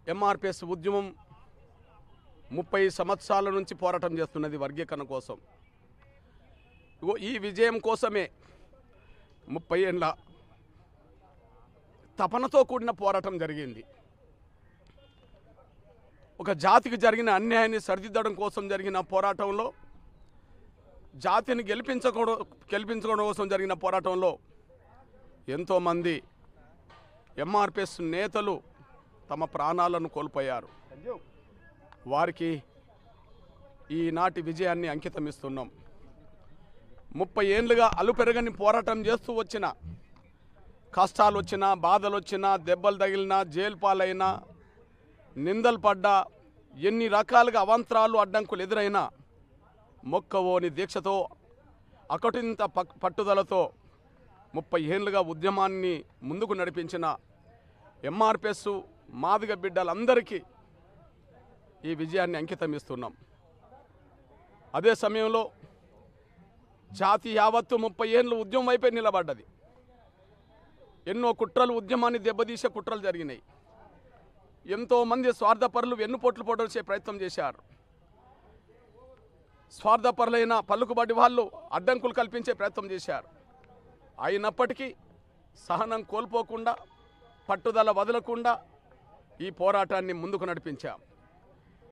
ఎంఆర్పిఎస్ ఉద్యమం 30 సంవత్సరాల నుంచి పోరాటం చేస్తున్నది వర్గీకరణ కోసం. ఈ విజయం కోసమే 30 ఏళ్ళ తపనతో కూడిన పోరాటం జరిగింది. ఒక జాతికి జరిగిన అన్యాయాన్ని సరిదిద్దడం కోసం జరిగిన పోరాటంలో, జాతిని గెలిపించుకోవడం కోసం జరిగిన పోరాటంలో ఎంతోమంది ఎంఆర్పిఎస్ నేతలు తమ ప్రాణాలను కోల్పోయారు. వారికి ఈనాటి విజయాన్ని అంకితమిస్తున్నాం. 30 ఏళ్ళుగా అలుపెరగని పోరాటం చేస్తూ వచ్చిన, కష్టాలు వచ్చినా, బాధలు వచ్చినా, దెబ్బలు తగిలినా, జైలు పాలైనా, నిందలు పడ్డా, ఎన్ని రకాలుగా అవాంతరాలు అడ్డంకులు ఎదురైనా మొక్కవోని దీక్షతో, అకటింత పట్టుదలతో 30 ఏళ్ళుగా ఉద్యమాన్ని ముందుకు నడిపించిన ఎంఆర్పిఎస్ మాదిగ బిడ్డలందరికీ ఈ విజయాన్ని అంకితమిస్తున్నాం. అదే సమయంలో జాతి యావత్తు 30 ఏళ్ళు ఉద్యమం వైపే నిలబడ్డది. ఎన్నో కుట్రలు, ఉద్యమాన్ని దెబ్బతీసే కుట్రలు జరిగినాయి. ఎంతోమంది స్వార్థపరులు వెన్నుపోట్లు పొడవచ్చే ప్రయత్నం చేశారు. స్వార్థపరులైన పలుకుబడి వాళ్ళు అడ్డంకులు కల్పించే ప్రయత్నం చేశారు. అయినప్పటికీ సహనం కోల్పోకుండా, పట్టుదల వదలకుండా ఈ పోరాటాన్ని ముందుకు నడిపించాం.